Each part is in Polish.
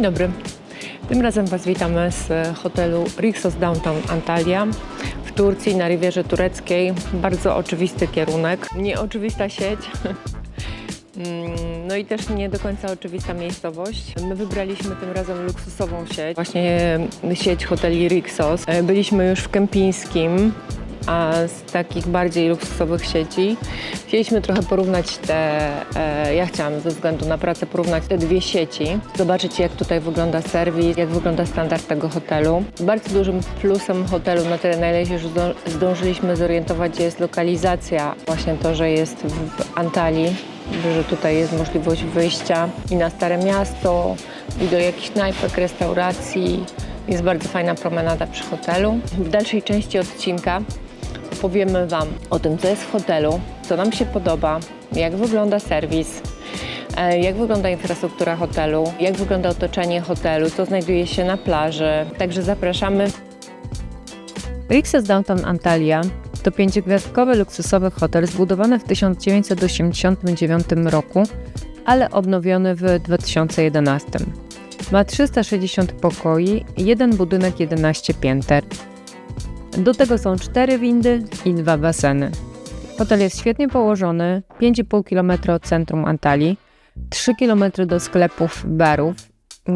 dobry. Tym razem Was witamy z hotelu Rixos Downtown Antalya w Turcji, na Rivierze Tureckiej. Bardzo oczywisty kierunek, nieoczywista sieć. No i też nie do końca oczywista miejscowość. My wybraliśmy tym razem luksusową sieć, właśnie sieć hoteli Rixos. Byliśmy już w Kępińskim, a z takich bardziej luksusowych sieci chcieliśmy trochę porównać ja chciałam ze względu na pracę porównać te dwie sieci, zobaczyć jak tutaj wygląda serwis, jak wygląda standard tego hotelu. Bardzo dużym plusem hotelu, na tyle na ile się już zdążyliśmy zorientować, gdzie jest lokalizacja, właśnie to, że jest w Antalii, że tutaj jest możliwość wyjścia i na Stare Miasto, i do jakichś knajpek, restauracji. Jest bardzo fajna promenada przy hotelu. W dalszej części odcinka opowiemy Wam o tym, co jest w hotelu, co nam się podoba, jak wygląda serwis, jak wygląda infrastruktura hotelu, jak wygląda otoczenie hotelu, co znajduje się na plaży. Także zapraszamy. Rixos Downtown Antalya to 5-gwiazdkowy luksusowy hotel zbudowany w 1989 roku, ale odnowiony w 2011. Ma 360 pokoi, jeden budynek, 11 pięter. Do tego są 4 windy i 2 baseny. Hotel jest świetnie położony, 5,5 km od centrum Antalii, 3 km do sklepów, barów,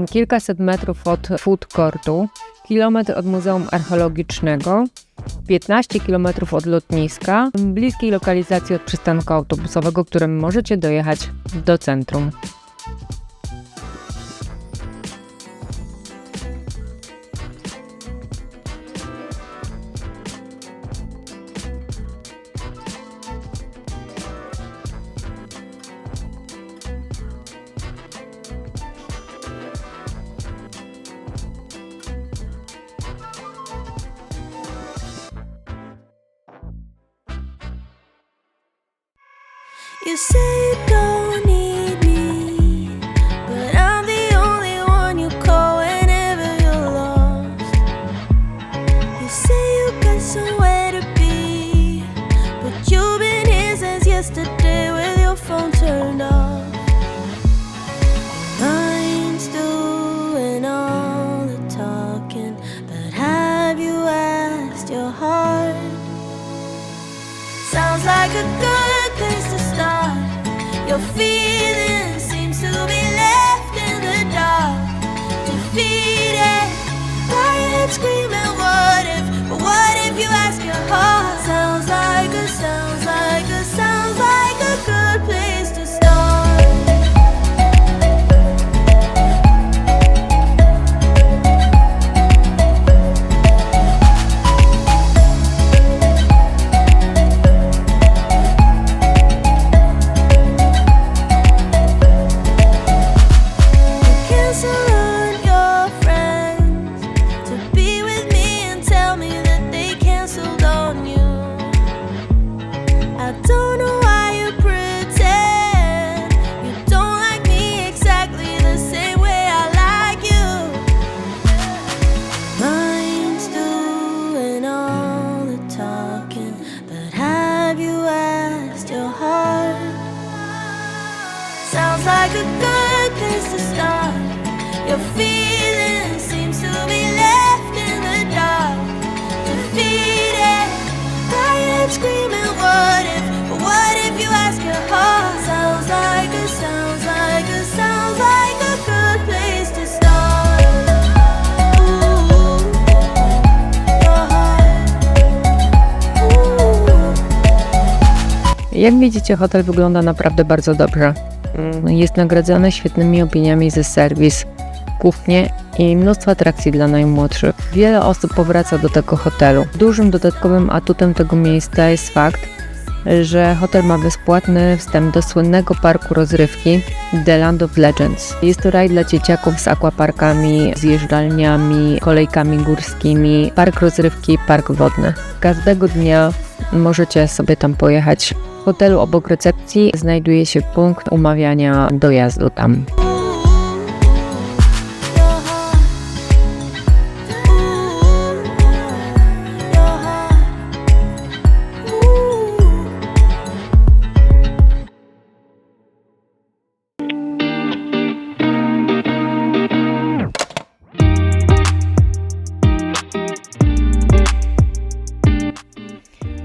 kilkaset metrów od food courtu, kilometr od Muzeum Archeologicznego, 15 km od lotniska, bliskiej lokalizacji od przystanku autobusowego, którym możecie dojechać do centrum. You say you don't need me, but I'm the only one you call whenever you're lost. You say you got somewhere to be, but you've been here since yesterday with your phone turned off. Mind's doing all the talking, but have you asked your heart? Sounds like a good place to start. Your feeling seems to be left in the dark, defeated by your head screaming what if, but what if you ask your heart? Sounds like a good place to start. Like a good place to start. Your feeling seems to be left in the dark, defeated by your head screaming what if, but what if you ask your heart? Sounds like a good place to start. Ooh, your heart. Ooh. Jak widzicie, hotel wygląda naprawdę bardzo dobrze. Jest nagradzany świetnymi opiniami za serwis, kuchnię i mnóstwo atrakcji dla najmłodszych. Wiele osób powraca do tego hotelu. Dużym dodatkowym atutem tego miejsca jest fakt, że hotel ma bezpłatny wstęp do słynnego parku rozrywki The Land of Legends. Jest to raj dla dzieciaków z aquaparkami, zjeżdżalniami, kolejkami górskimi, park rozrywki, park wodny. Każdego dnia możecie sobie tam pojechać. W hotelu obok recepcji znajduje się punkt umawiania dojazdu tam.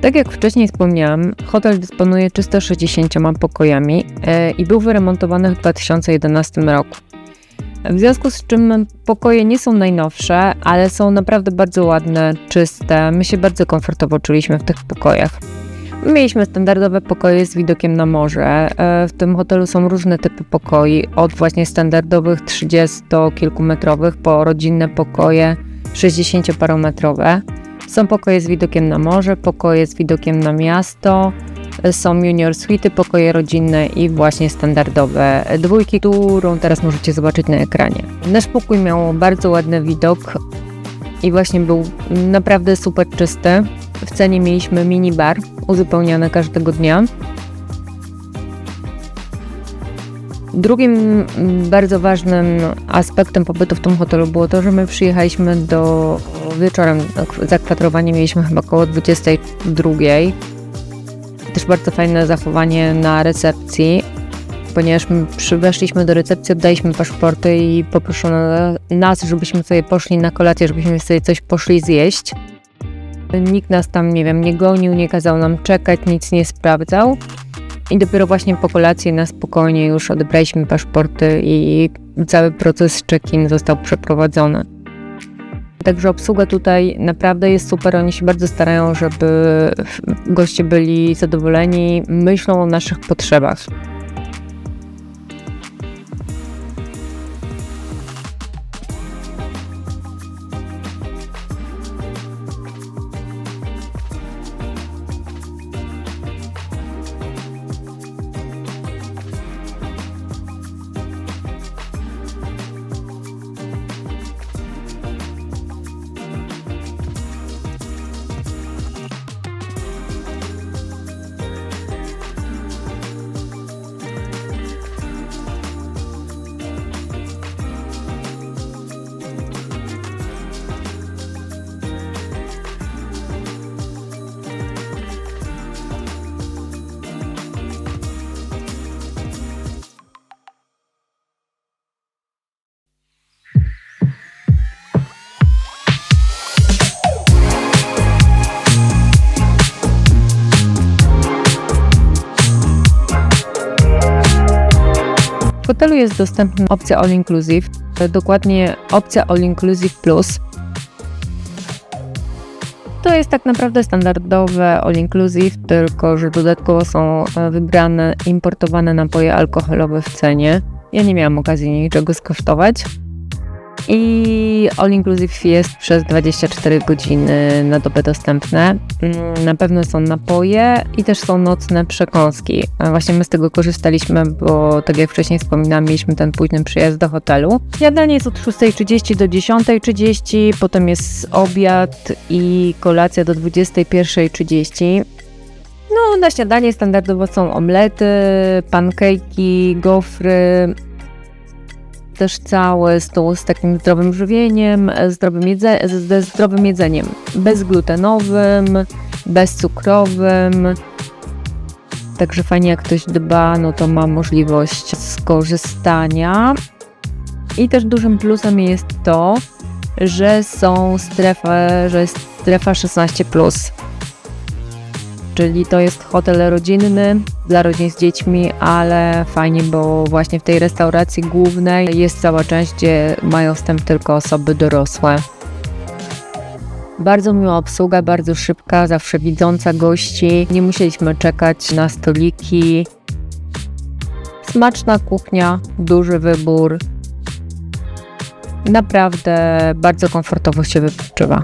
Tak jak wcześniej wspomniałam, hotel dysponuje 360 pokojami i był wyremontowany w 2011 roku. W związku z czym pokoje nie są najnowsze, ale są naprawdę bardzo ładne, czyste. My się bardzo komfortowo czuliśmy w tych pokojach. Mieliśmy standardowe pokoje z widokiem na morze. W tym hotelu są różne typy pokoi, od właśnie standardowych 30-kilkumetrowych po rodzinne pokoje 60-parometrowe. Są pokoje z widokiem na morze, pokoje z widokiem na miasto, są junior suity, pokoje rodzinne i właśnie standardowe dwójki, którą teraz możecie zobaczyć na ekranie. Nasz pokój miał bardzo ładny widok i właśnie był naprawdę super czysty. W cenie mieliśmy minibar uzupełniany każdego dnia. Drugim bardzo ważnym aspektem pobytu w tym hotelu było to, że my przyjechaliśmy wieczorem, zakwaterowanie mieliśmy chyba około 22. Też bardzo fajne zachowanie na recepcji, ponieważ my weszliśmy do recepcji, oddaliśmy paszporty i poproszono nas, żebyśmy sobie poszli na kolację, żebyśmy sobie coś poszli zjeść. Nikt nas tam, nie gonił, nie kazał nam czekać, nic nie sprawdzał. I dopiero właśnie po kolacji na spokojnie już odebraliśmy paszporty i cały proces check-in został przeprowadzony. Także obsługa tutaj naprawdę jest super, oni się bardzo starają, żeby goście byli zadowoleni, myślą o naszych potrzebach. W hotelu jest dostępna opcja All Inclusive, dokładnie opcja All Inclusive Plus. To jest tak naprawdę standardowe All Inclusive, tylko że dodatkowo są wybrane importowane napoje alkoholowe w cenie. Ja nie miałam okazji niczego skosztować. I All Inclusive jest przez 24 godziny na dobę dostępne. Na pewno są napoje i też są nocne przekąski. Właśnie my z tego korzystaliśmy, bo tak jak wcześniej wspominałam, mieliśmy ten późny przyjazd do hotelu. Śniadanie jest od 6:30 do 10:30, potem jest obiad i kolacja do 21:30. No, na śniadanie standardowo są omlety, pancake'i, gofry, też cały stół z takim zdrowym żywieniem, ze zdrowym jedzeniem, bezglutenowym, bezcukrowym. Także fajnie, jak ktoś dba, no to ma możliwość skorzystania. I też dużym plusem jest to, że jest strefa 16+. Czyli to jest hotel rodzinny dla rodzin z dziećmi, ale fajnie, bo właśnie w tej restauracji głównej jest cała część, gdzie mają wstęp tylko osoby dorosłe. Bardzo miła obsługa, bardzo szybka, zawsze widząca gości. Nie musieliśmy czekać na stoliki. Smaczna kuchnia, duży wybór. Naprawdę bardzo komfortowo się wypoczywa.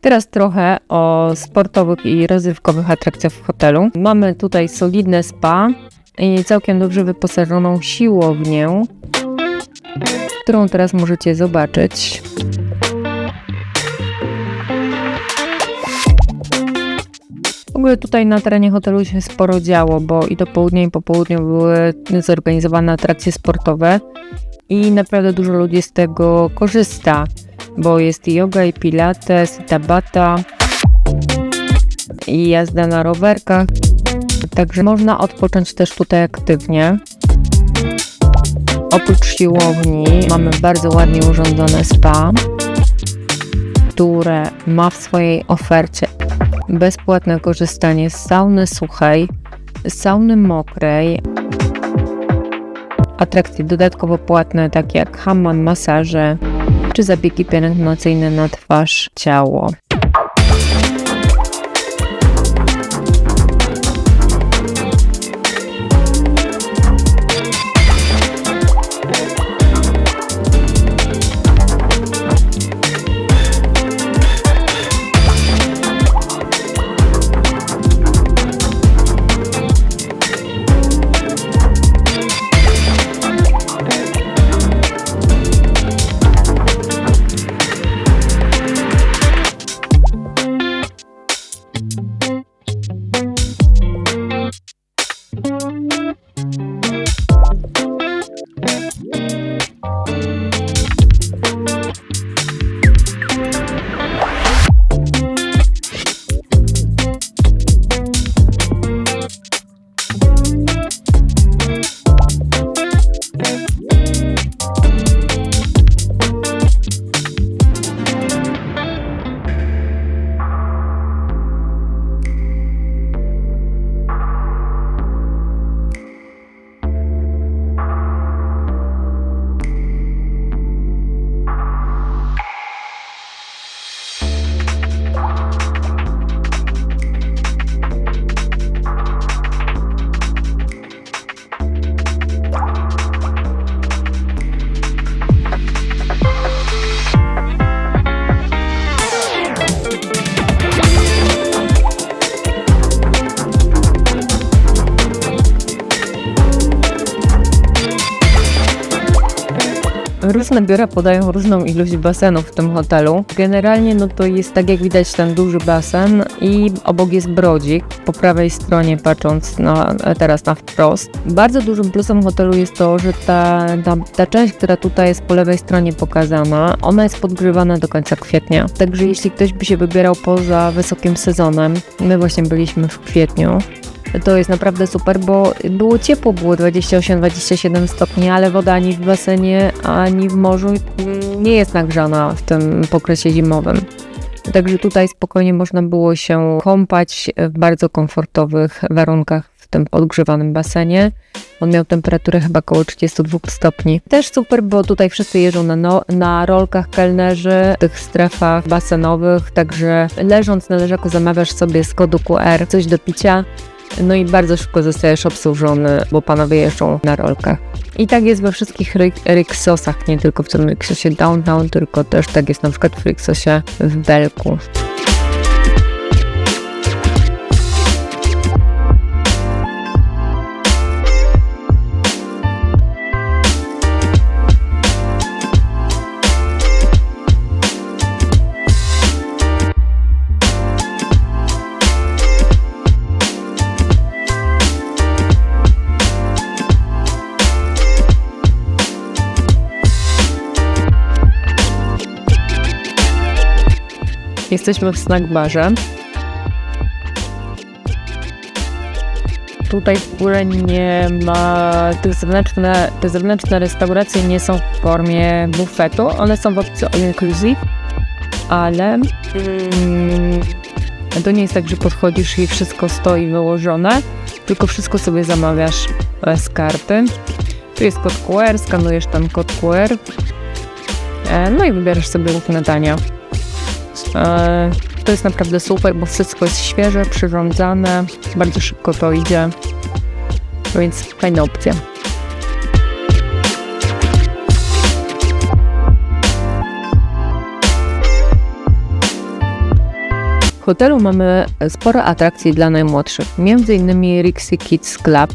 Teraz trochę o sportowych i rozrywkowych atrakcjach w hotelu. Mamy tutaj solidne spa i całkiem dobrze wyposażoną siłownię, którą teraz możecie zobaczyć. W ogóle tutaj na terenie hotelu się sporo działo, bo i do południa i po południu były zorganizowane atrakcje sportowe i naprawdę dużo ludzi z tego korzysta, bo jest i yoga, i pilates, i tabata, i jazda na rowerkach, także można odpocząć też tutaj aktywnie. Oprócz siłowni mamy bardzo ładnie urządzone spa, które ma w swojej ofercie bezpłatne korzystanie z sauny suchej, z sauny mokrej, atrakcje dodatkowo płatne takie jak hammam, masaże czy zabiegi pielęgnacyjne na twarz, ciało. Różne biura podają różną ilość basenów w tym hotelu. Generalnie to jest tak jak widać ten duży basen i obok jest brodzik po prawej stronie patrząc teraz na wprost. Bardzo dużym plusem hotelu jest to, że ta część, która tutaj jest po lewej stronie pokazana, ona jest podgrzewana do końca kwietnia. Także jeśli ktoś by się wybierał poza wysokim sezonem, my właśnie byliśmy w kwietniu, to jest naprawdę super, bo było ciepło, było 28-27 stopni, ale woda ani w basenie, ani w morzu nie jest nagrzana w tym okresie zimowym. Także tutaj spokojnie można było się kąpać w bardzo komfortowych warunkach w tym podgrzewanym basenie. On miał temperaturę chyba około 32 stopni. Też super, bo tutaj wszyscy jeżdżą na rolkach kelnerzy w tych strefach basenowych, także leżąc na leżaku zamawiasz sobie z kodu QR coś do picia. No i bardzo szybko zostajesz obsłużony, bo panowie jeżdżą na rolkach. I tak jest we wszystkich Rixosach, nie tylko w tym Rixosie Downtown, tylko też tak jest na przykład w Rixosie w Belku. Jesteśmy w snack barze. Tutaj w ogóle nie ma, te zewnętrzne restauracje nie są w formie bufetu, one są w opcji all inclusive, ale to nie jest tak, że podchodzisz i wszystko stoi wyłożone, tylko wszystko sobie zamawiasz z karty. Tu jest kod QR, skanujesz tam kod QR, no i wybierasz sobie różne dania. To jest naprawdę super, bo wszystko jest świeże, przyrządzane, bardzo szybko to idzie, więc fajna opcja. hotelu mamy sporo atrakcji dla najmłodszych, m.in. Rixie Kids Club,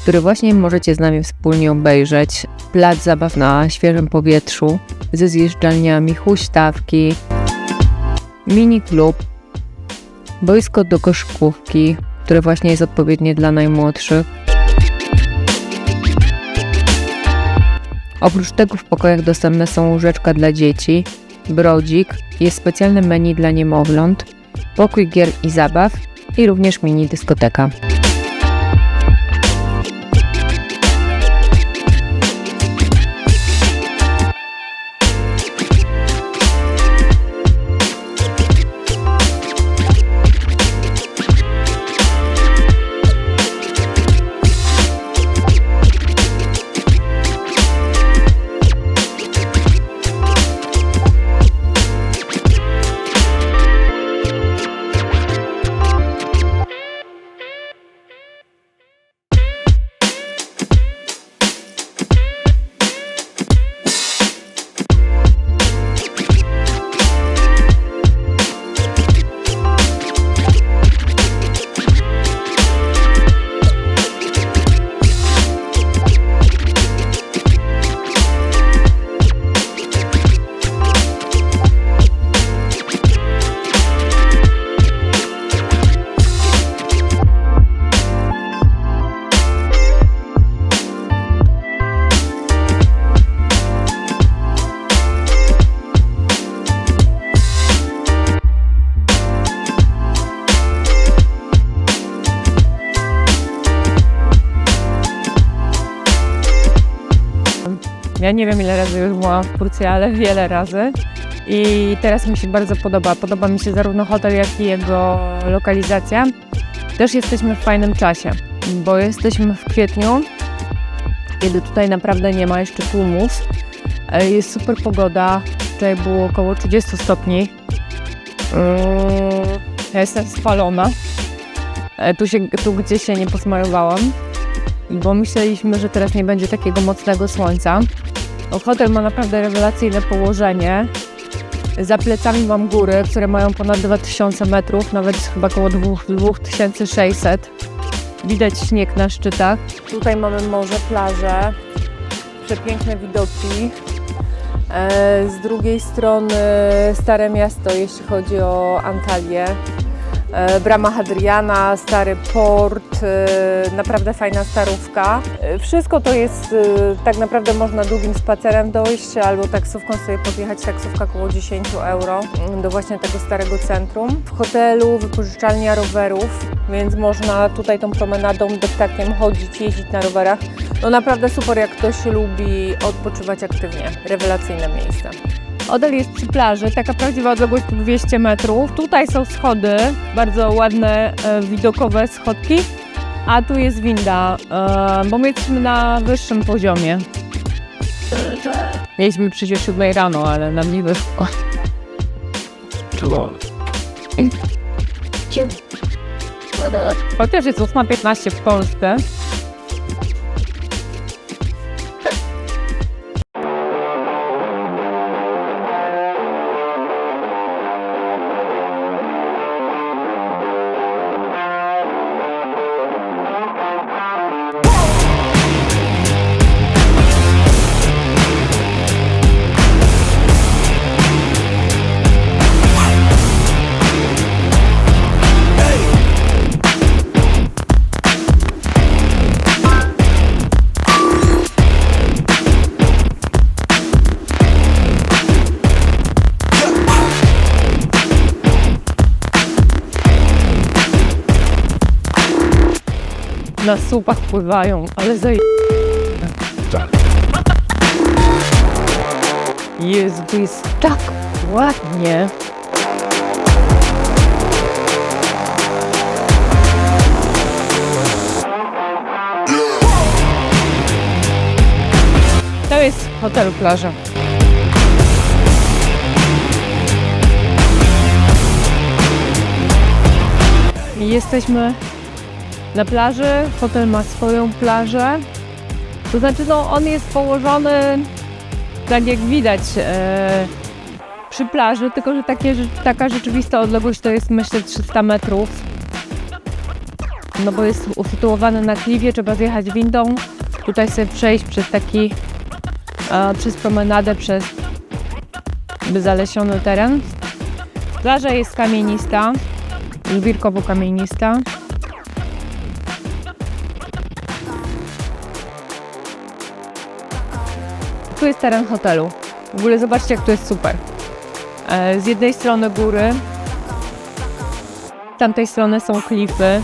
który właśnie możecie z nami wspólnie obejrzeć, plac zabaw na świeżym powietrzu ze zjeżdżalniami, huśtawki, mini klub, boisko do koszykówki, które właśnie jest odpowiednie dla najmłodszych. Oprócz tego w pokojach dostępne są łóżeczka dla dzieci, brodzik, jest specjalne menu dla niemowląt, pokój gier i zabaw i również mini dyskoteka. Ja nie wiem, ile razy już byłam w Turcji, ale wiele razy. I teraz mi się bardzo podoba. Podoba mi się zarówno hotel, jak i jego lokalizacja. Też jesteśmy w fajnym czasie, bo jesteśmy w kwietniu, kiedy tutaj naprawdę nie ma jeszcze tłumów. Jest super pogoda. Wczoraj było około 30 stopni. Ja jestem spalona. Tu gdzieś się nie posmarowałam, bo myśleliśmy, że teraz nie będzie takiego mocnego słońca. Hotel ma naprawdę rewelacyjne położenie. Za plecami mam góry, które mają ponad 2000 metrów, nawet chyba około 2600. Widać śnieg na szczytach. Tutaj mamy morze, plaże, przepiękne widoki. Z drugiej strony Stare Miasto, jeśli chodzi o Antalię. Brama Hadriana, stary port, naprawdę fajna starówka. Wszystko to jest, tak naprawdę można długim spacerem dojść albo taksówką sobie podjechać, taksówka około 10 euro do właśnie tego starego centrum. W hotelu wypożyczalnia rowerów, więc można tutaj tą promenadą, deptakiem chodzić, jeździć na rowerach. No naprawdę super, jak ktoś lubi odpoczywać aktywnie. Rewelacyjne miejsce. Hotel jest przy plaży, taka prawdziwa odległość to 200 metrów. Tutaj są schody, bardzo ładne, widokowe schodki, a tu jest winda, bo my jesteśmy na wyższym poziomie. Mieliśmy przyjść o 7 rano, ale nam nie wyszło. Chociaż jest 8:15 w Polsce. Na słupach pływają, ale Jezu, to jest tak ładnie. To jest hotel plaża. Jesteśmy na plaży, hotel ma swoją plażę, to znaczy no, on jest położony, tak jak widać, przy plaży, tylko że taka rzeczywista odległość to jest, myślę, 300 metrów. No bo jest usytuowany na klifie, trzeba zjechać windą, tutaj sobie przejść przez przez promenadę, przez zalesiony teren. Plaża jest kamienista, żwirkowo-kamienista. Tu jest teren hotelu. W ogóle zobaczcie, jak tu jest super. Z jednej strony góry, z tamtej strony są klify.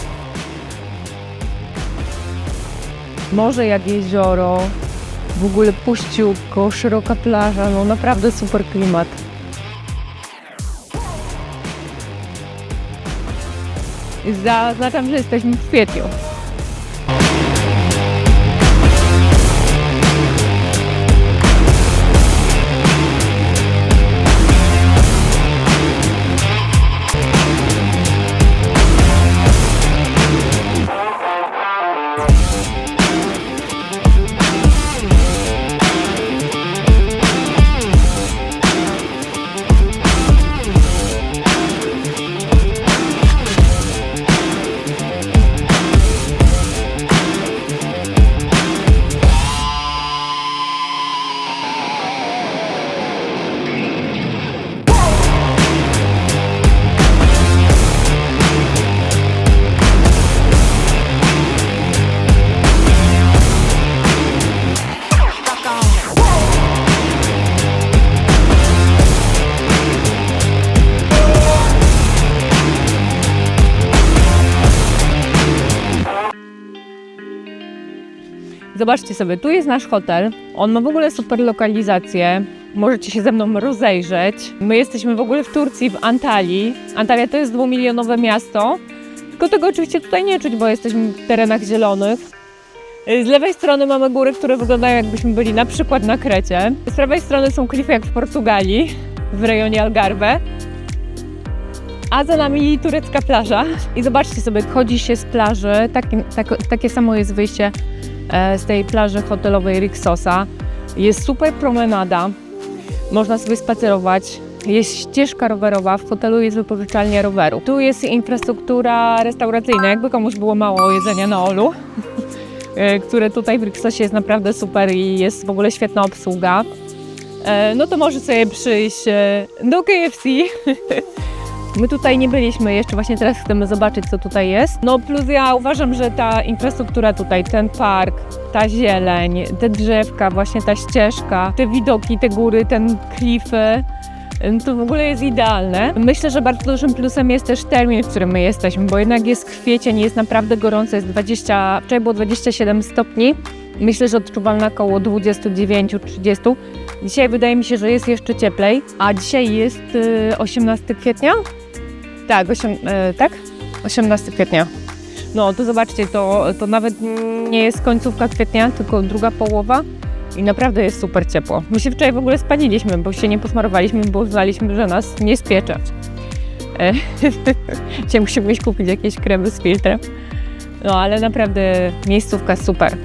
Morze jak jezioro, w ogóle puściutko, szeroka plaża, no naprawdę super klimat. Zaznaczam, że jesteśmy w kwietniu. Zobaczcie sobie, tu jest nasz hotel. On ma w ogóle super lokalizację. Możecie się ze mną rozejrzeć. My jesteśmy w ogóle w Turcji, w Antalii. Antalya to jest 2-milionowe miasto. Tylko tego oczywiście tutaj nie czuć, bo jesteśmy w terenach zielonych. Z lewej strony mamy góry, które wyglądają, jakbyśmy byli na przykład na Krecie. Z prawej strony są klify jak w Portugalii, w rejonie Algarve. A za nami turecka plaża. I zobaczcie sobie, chodzi się z plaży. Takie samo jest wyjście z tej plaży hotelowej Rixosa. Jest super promenada, można sobie spacerować, jest ścieżka rowerowa, w hotelu jest wypożyczalnia roweru. Tu jest infrastruktura restauracyjna, jakby komuś było mało jedzenia na Olu, które tutaj w Rixosie jest naprawdę super i jest w ogóle świetna obsługa. No to może sobie przyjść do KFC. My tutaj nie byliśmy jeszcze, właśnie teraz chcemy zobaczyć, co tutaj jest. No plus ja uważam, że ta infrastruktura tutaj, ten park, ta zieleń, te drzewka, właśnie ta ścieżka, te widoki, te góry, ten klify, to w ogóle jest idealne. Myślę, że bardzo dużym plusem jest też termin, w którym my jesteśmy, bo jednak jest kwiecień, jest naprawdę gorąco, jest wczoraj było 27 stopni. Myślę, że odczuwalna około 29-30. Dzisiaj wydaje mi się, że jest jeszcze cieplej, a dzisiaj jest 18 kwietnia? Tak, 18 kwietnia. No to zobaczcie, to nawet nie jest końcówka kwietnia, tylko druga połowa i naprawdę jest super ciepło. My się wczoraj w ogóle spaliliśmy, bo się nie posmarowaliśmy, bo uznaliśmy, że nas nie spiecze. Dzisiaj musimy kupić jakieś kremy z filtrem. No ale naprawdę miejscówka super.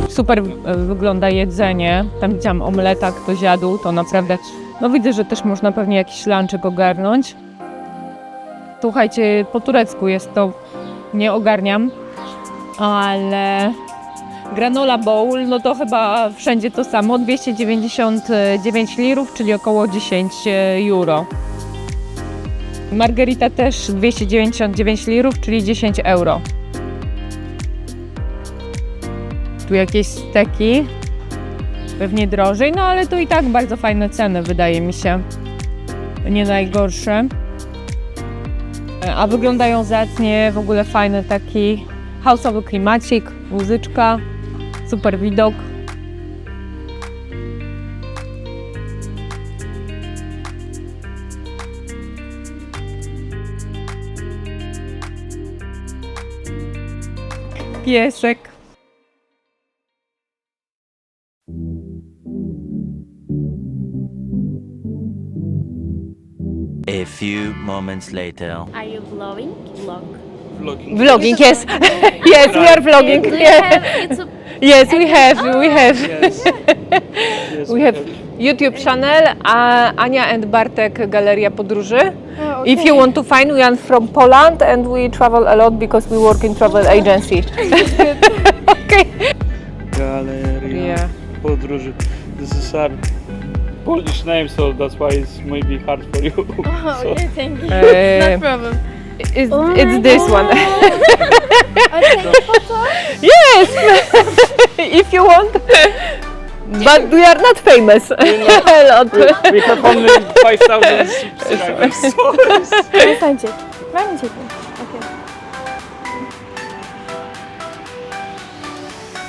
Super wygląda jedzenie. Tam widziałam omleta, ktoś jadł, to naprawdę... No widzę, że też można pewnie jakiś lunchek ogarnąć. Słuchajcie, po turecku jest to... Nie ogarniam, ale... Granola bowl, no to chyba wszędzie to samo. 299 lirów, czyli około 10 euro. Margarita też 299 lirów, czyli 10 euro. Tu jakieś steki, pewnie drożej, no ale to i tak bardzo fajne ceny, wydaje mi się. Nie najgorsze. A wyglądają zacnie, w ogóle fajny taki house'owy klimacik, muzyczka, super widok. Piesek. A few moments later. Are you vlogging? Vlogging, yes. Yes, we are vlogging. Do you Yeah. have YouTube? Yes, we have. Yes. Yes, We have YouTube channel, Ania and Bartek Galeria Podróży. If you want to find, we are from Poland and we travel a lot because we work in travel agency. Okay. Galeria Yeah. Podróży. This is our Polish name, so that's why it's maybe hard for you. Oh, So, okay, thank you. Uh, Problem. it's this one. Okay, photo? Yes, if you want. But we are not famous. A lot. we have only 5,000 subscribers. So Przestańcie. Mamy ciebie. Okay.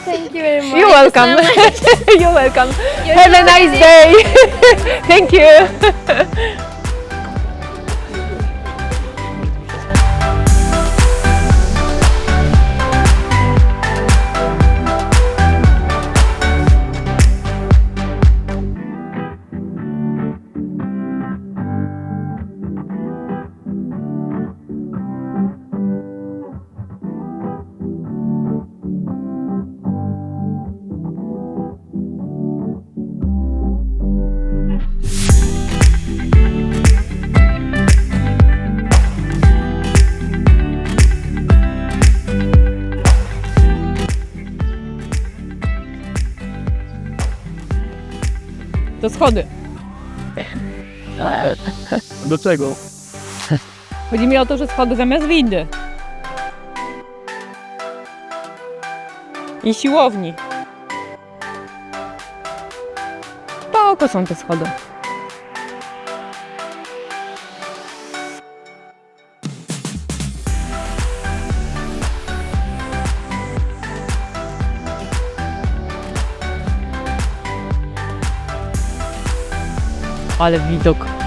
Thank you very much. You're welcome. You're welcome. Have a nice day. Thank you. To schody. do czego? Chodzi mi o to, że schody zamiast windy. I siłowni. Spoko są te schody. Ale widok.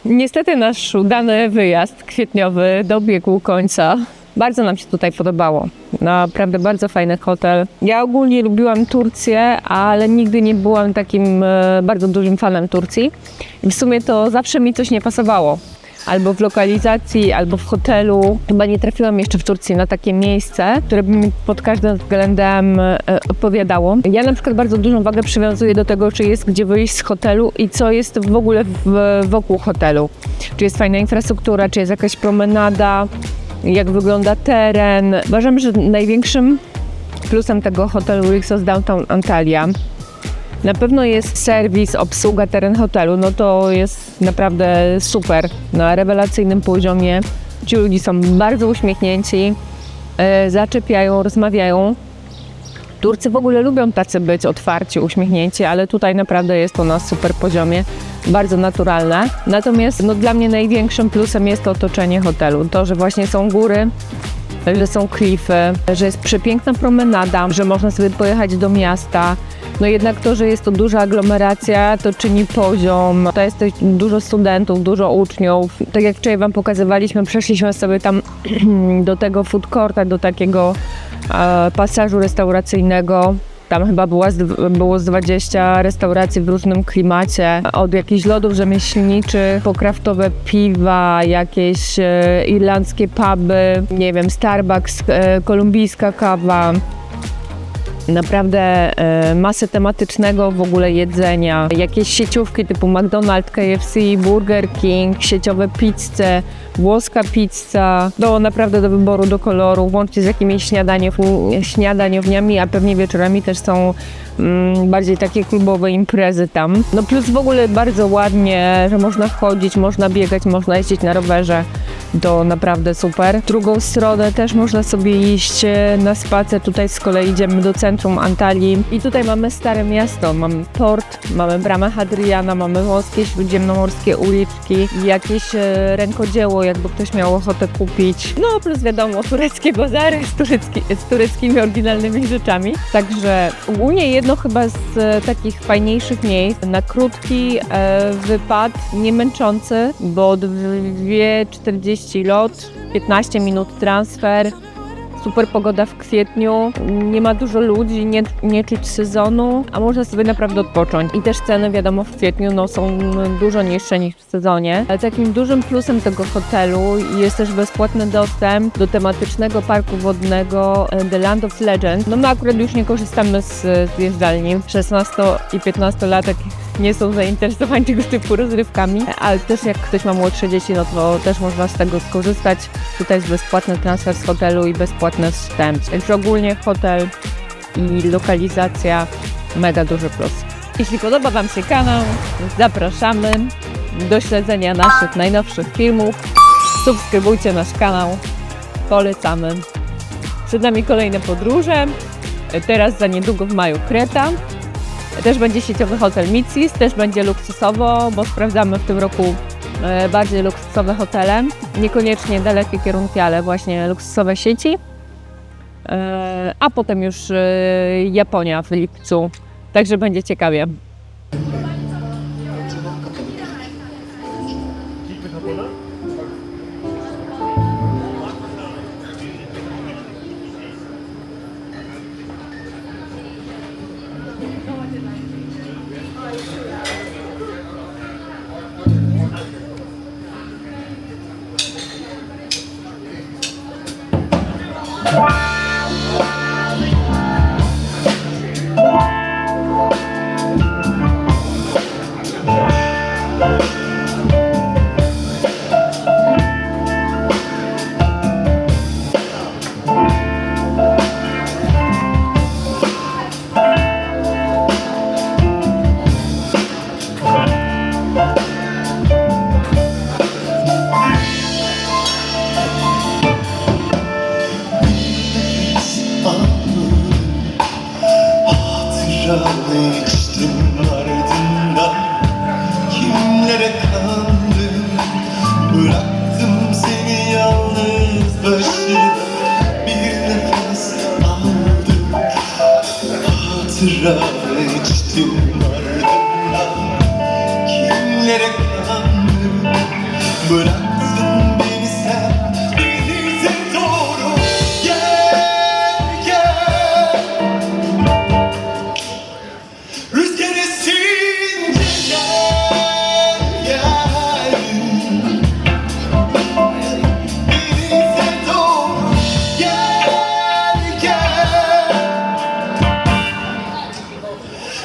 Niestety nasz udany wyjazd kwietniowy dobiegł końca. Bardzo nam się tutaj podobało. Naprawdę bardzo fajny hotel. Ja ogólnie lubiłam Turcję, ale nigdy nie byłam takim bardzo dużym fanem Turcji. I w sumie to zawsze mi coś nie pasowało. Albo w lokalizacji, albo w hotelu. Chyba nie trafiłam jeszcze w Turcji na takie miejsce, które by mi pod każdym względem odpowiadało. Ja na przykład bardzo dużą wagę przywiązuję do tego, czy jest gdzie wyjść z hotelu i co jest w ogóle wokół hotelu. Czy jest fajna infrastruktura, czy jest jakaś promenada, jak wygląda teren. Uważam, że największym plusem tego hotelu Rixos Downtown Antalya na pewno jest serwis, obsługa, teren hotelu. No to jest naprawdę super, na rewelacyjnym poziomie. Ci ludzie są bardzo uśmiechnięci, zaczepiają, rozmawiają. Turcy w ogóle lubią tacy być otwarci, uśmiechnięci, ale tutaj naprawdę jest to na super poziomie, bardzo naturalne. Natomiast dla mnie największym plusem jest to otoczenie hotelu. To, że właśnie są góry, że są klify, że jest przepiękna promenada, że można sobie pojechać do miasta. No jednak to, że jest to duża aglomeracja, to czyni poziom. To jest też dużo studentów, dużo uczniów. Tak jak wczoraj Wam pokazywaliśmy, przeszliśmy sobie tam do tego food courta, do takiego pasażu restauracyjnego. Tam chyba było z 20 restauracji w różnym klimacie. Od jakichś lodów rzemieślniczych, po kraftowe piwa, jakieś irlandzkie puby, nie wiem, Starbucks, kolumbijska kawa. Naprawdę masę tematycznego w ogóle jedzenia. Jakieś sieciówki typu McDonald's, KFC, Burger King, sieciowe pizze, włoska pizza. Naprawdę do wyboru, do koloru, łącznie z jakimiś śniadaniowniami, a pewnie wieczorami też są bardziej takie klubowe imprezy tam. Plus w ogóle bardzo ładnie, że można chodzić, można biegać, można jeździć na rowerze. to naprawdę super. W drugą stronę też można sobie iść na spacer. Tutaj z kolei idziemy do centrum Antalii i tutaj mamy Stare Miasto, mamy port, mamy bramę Hadriana, mamy wąskie śródziemnomorskie uliczki, jakieś rękodzieło, jakby ktoś miał ochotę kupić. No plus wiadomo, tureckie bazary z tureckimi oryginalnymi rzeczami. Także ogólnie jedno chyba z takich fajniejszych miejsc na krótki wypad, nie męczący, bo 2,40 lot, 15 minut transfer, super pogoda w kwietniu, nie ma dużo ludzi, nie czuć sezonu, a można sobie naprawdę odpocząć. I też ceny wiadomo w kwietniu są dużo niższe niż w sezonie. Ale takim dużym plusem tego hotelu jest też bezpłatny dostęp do tematycznego parku wodnego The Land of Legend. No my akurat już nie korzystamy z zjeżdżalni. 16- i 15-latek nie są zainteresowani tego typu rozrywkami, ale też jak ktoś ma młodsze dzieci, no to też można z tego skorzystać. Tutaj jest bezpłatny transfer z hotelu i bezpłatny wstęp. Także ogólnie hotel i lokalizacja mega duży plus. Jeśli podoba Wam się kanał, zapraszamy do śledzenia naszych najnowszych filmów. Subskrybujcie nasz kanał, polecamy. Przed nami kolejne podróże. Teraz za niedługo w maju Kreta. Też będzie sieciowy hotel Mitsis, też będzie luksusowo, bo sprawdzamy w tym roku bardziej luksusowe hotele. Niekoniecznie dalekie kierunki, ale właśnie luksusowe sieci. A potem już Japonia w lipcu, także będzie ciekawie. Hatıranı içtim ardından. Kimlere kandım, bıraktım seni yalnız başına. Bir nefes aldım, hatıranı içtim ardından. Kimlere kandım, bıraktın beni sen denize doğru. Gel gel, rüzgar esince gel gel, denize doğru gel gel,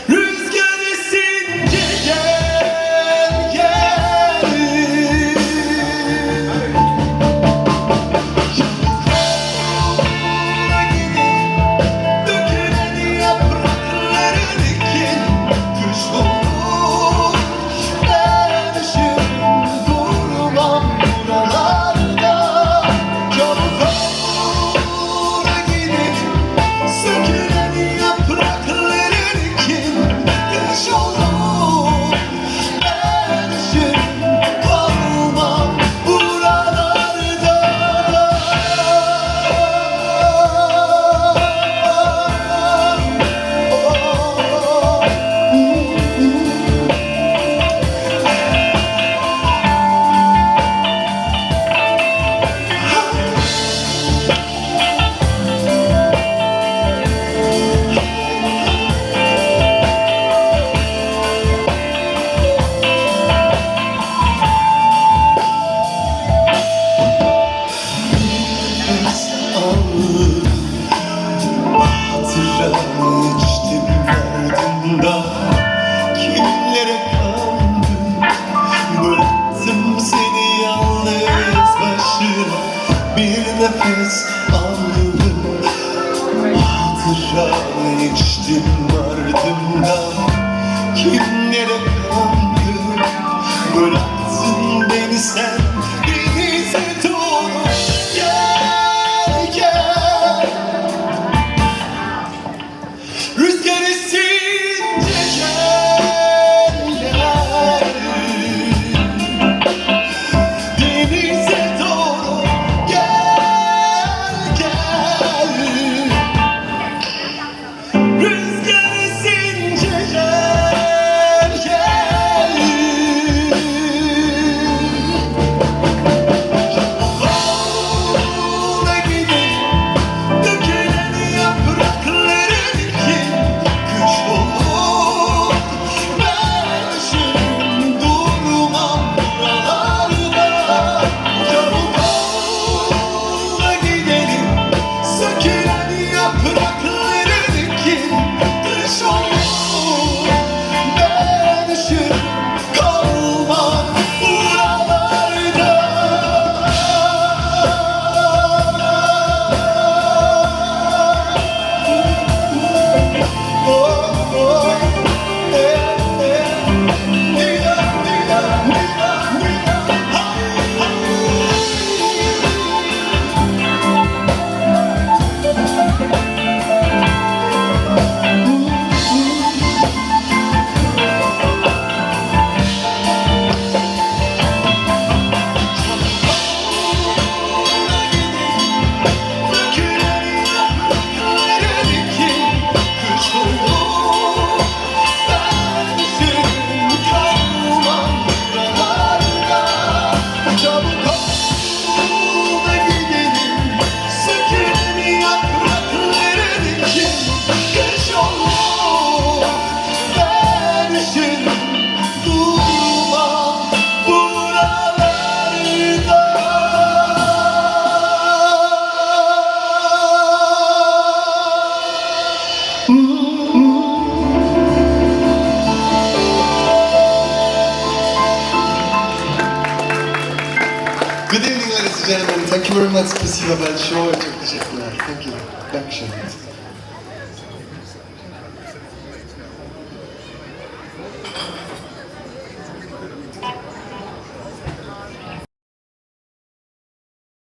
rüzgar esince gel gel. Dökülen yaprakların ekin kış olur. Ben üşürüm, durmam buralarda. Çabuk ol gidin, sökülen yaprakların ekin kış olur. Ben üşürüm, kalmam buralarda. Hatıranı içtim ardından. Kimlere kandım, bıraktım seni yalnız başına. Bir nefes aldım, hatıranı içtim ardından. Kimlere kandım, bıraktın beni sen denize doğru. Good evening ladies and gentlemen. Thank you very much. Спасибо большое. Çok teşekkürler. Thank you. Dankeschön.